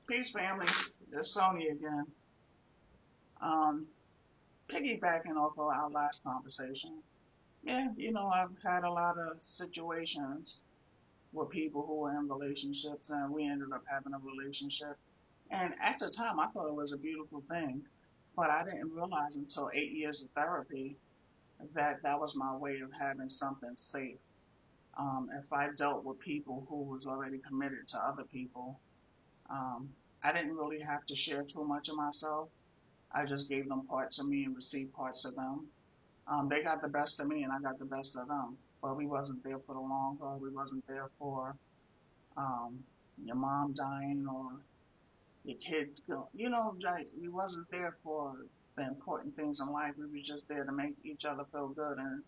Peace, family. It's Sony again. Um, Piggybacking off of our last conversation. Yeah, I've had a lot of situations with people who were in relationships, and we ended up having a relationship. And at the time, I thought it was a beautiful thing, but I didn't realize until 8 years of therapy that that was my way of having something safe. If I dealt with people who was already committed to other people, um, I didn't really have to share too much of myself. I just gave them parts of me and received parts of them. They got the best of me and I got the best of them. But we wasn't there for the long haul. We wasn't there for um, your mom dying or your kid. Like, we wasn't there for the important things in life. We were just there to make each other feel good and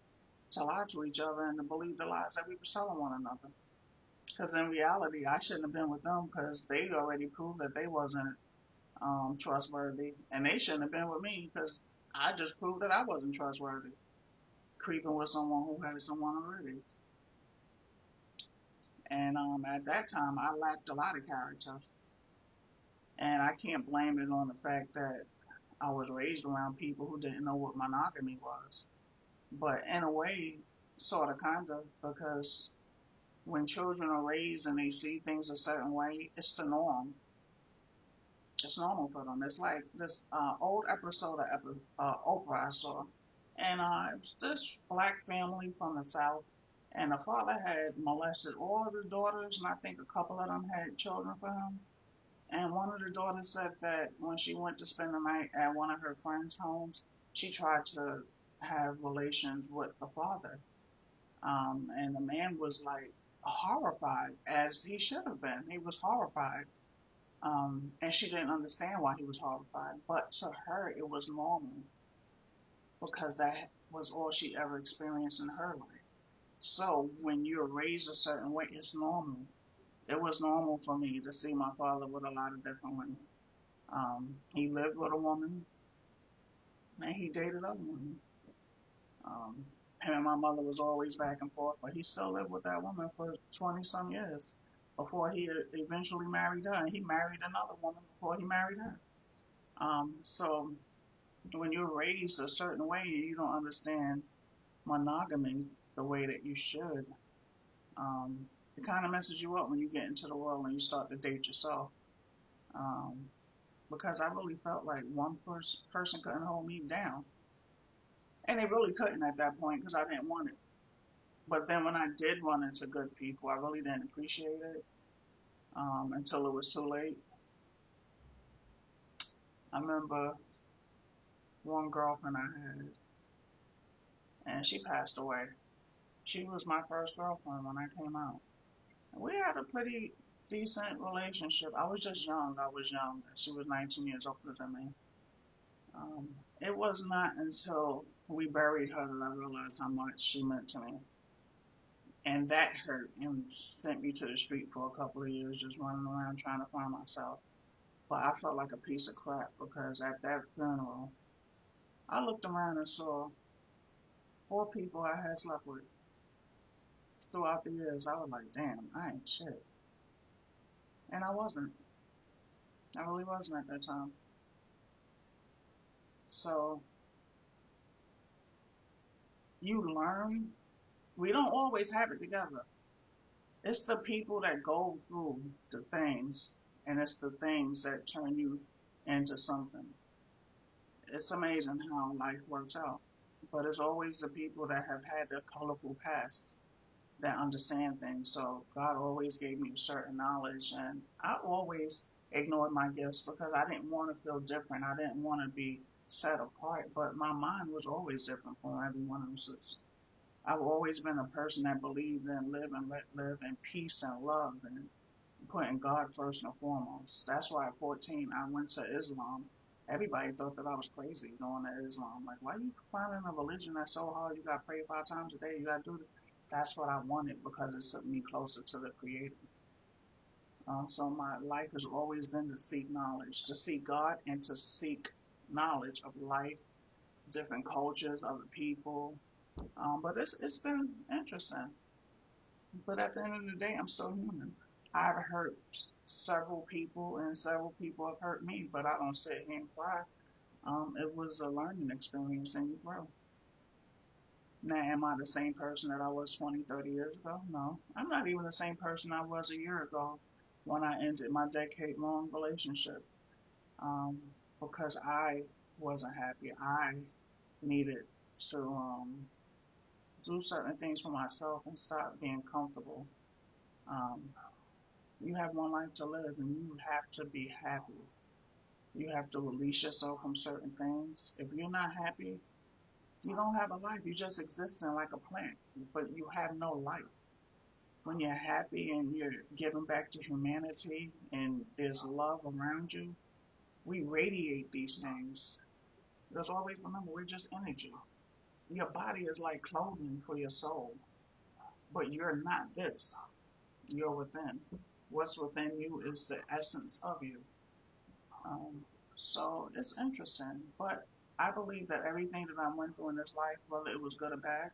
to lie to each other and to believe the lies that we were telling one another. Because in reality, I shouldn't have been with them because they already proved that they wasn't trustworthy, and they shouldn't have been with me because I just proved that I wasn't trustworthy, creeping with someone who had someone already. And at that time, I lacked a lot of character, and I can't blame it on the fact that I was raised around people who didn't know what monogamy was. But in a way, sort of, kind of, because when children are raised and they see things a certain way, it's the norm. It's normal for them. It's like this old episode of Oprah I saw, and it was this black family from the South, and the father had molested all of the daughters, and I think a couple of them had children for him. And one of the daughters said that when she went to spend the night at one of her friends' homes, she tried to have relations with the father. And the man was like horrified, as he should have been. He was horrified, and she didn't understand why he was horrified. But to her, it was normal because that was all she ever experienced in her life. So when you're raised a certain way, it's normal. It was normal for me to see my father with a lot of different women. He lived with a woman and he dated other women. Um, Him and my mother was always back and forth, but he still lived with that woman for 20 some years before he eventually married her. And he married another woman before he married her. So when you're raised a certain way and you don't understand monogamy the way that you should, um, it kind of messes you up when you get into the world and you start to date yourself. Um, because I really felt like one person couldn't hold me down. And they really couldn't at that point because I didn't want it. But then when I did run into good people, I really didn't appreciate it until it was too late. I remember one girlfriend I had, and she passed away. She was my first girlfriend when I came out. We had a pretty decent relationship. I was just young. I was young. She was 19 years older than me. Um, it was not until we buried her that I realized how much she meant to me. And that hurt and sent me to the street for a couple of years, just running around trying to find myself. But I felt like a piece of crap because at that funeral, I looked around and saw four people I had slept with throughout the years. I was like, damn, I ain't shit. And I wasn't. I really wasn't at that time. So you learn. We don't always have it together. It's the people that go through the things, and it's the things that turn you into something. It's amazing how life works out. But it's always the people that have had a colorful past that understand things. So God always gave me certain knowledge, and I always ignored my gifts because I didn't want to feel different. I didn't want to be set apart, but my mind was always different from everyone else's. I've always been a person that believed in live and let live in peace and love and putting God first and foremost. That's why at 14 I went to Islam. Everybody thought that I was crazy going to Islam. Like, why are you finding a religion that's so hard? You got to pray 5 times a day. You got to do this. That's what I wanted because it took me closer to the Creator. So my life has always been to seek knowledge, to seek God, and to seek knowledge of life, different cultures, other people. But it's been interesting. But at the end of the day, I'm still human. I've hurt several people, and several people have hurt me, but I don't sit here and cry. It was a learning experience, and you grow. Now, am I the same person that I was 20, 30 years ago? No. I'm not even the same person I was a year ago when I ended my decade-long relationship. Um, because I wasn't happy. I needed to do certain things for myself and stop being comfortable. Um, you have one life to live, and you have to be happy. You have to release yourself from certain things. If you're not happy, you don't have a life. You're just existing like a plant, but you have no life. When you're happy and you're giving back to humanity and there's love around you, we radiate these things. Because always remember, we're just energy. Your body is like clothing for your soul, but you're not this. You're within. What's within you is the essence of you. Um, so it's interesting, but I believe that everything that I went through in this life, whether it was good or bad,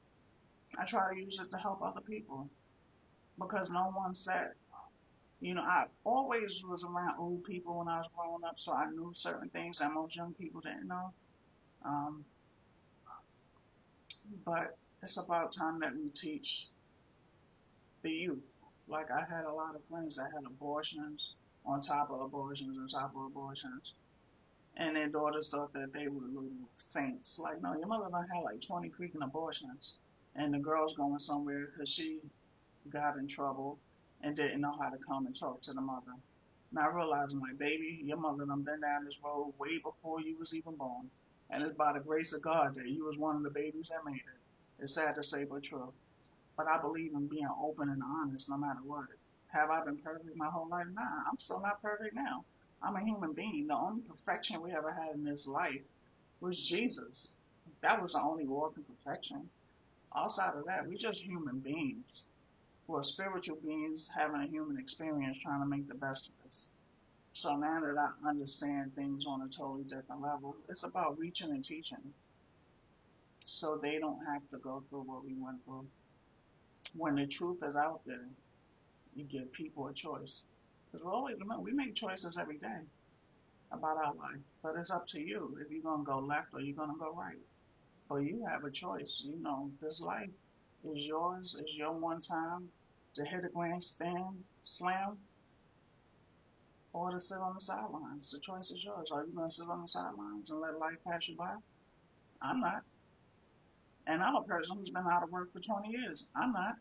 I try to use it to help other people because no one said, I always was around old people when I was growing up, so I knew certain things that most young people didn't know. Um, but it's about time that we teach the youth. Like I had a lot of friends that had abortions on top of abortions on top of abortions. And their daughters thought that they were little saints. Like, no, your mother done had like 20 freaking abortions. And the girl's going somewhere because she got in trouble and didn't know how to come and talk to the mother. Now I realize, I'm like, baby, your mother done been down this road way before you was even born. And it's by the grace of God that you was one of the babies that made it. It's sad to say, but true. But I believe in being open and honest no matter what. Have I been perfect my whole life? Nah, I'm still not perfect now. I'm a human being. The only perfection we ever had in this life was Jesus. That was the only walking perfection. Outside of that, we're just human beings. We're spiritual beings having a human experience trying to make the best of us. So now that I understand things on a totally different level, it's about reaching and teaching so they don't have to go through what we went through. When the truth is out there, you give people a choice. Because we always remember, we make choices every day about our life, but it's up to you if you're going to go left or you're going to go right. But you have a choice. This life is yours, is your one time to hit a grand stand, slam, or to sit on the sidelines. The choice is yours. Are you going to sit on the sidelines and let life pass you by? I'm not. And I'm a person who's been out of work for 20 years. I'm not.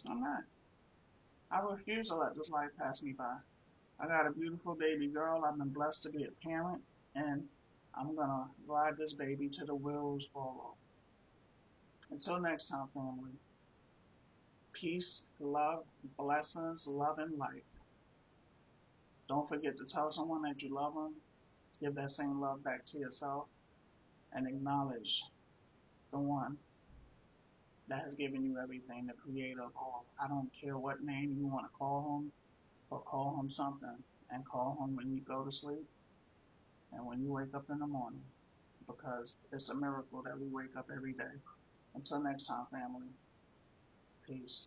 I'm not. I refuse to let this life pass me by. I got a beautiful baby girl. I've been blessed to be a parent, and I'm going to ride this baby till the wheels fall off. Until next time, family, peace, love, blessings, love, and light. Don't forget to tell someone that you love them. Give that same love back to yourself and acknowledge the one that has given you everything, the creator of all. I don't care what name you want to call him, but call him something. And call him when you go to sleep and when you wake up in the morning. Because it's a miracle that we wake up every day. Until next time, family. Peace.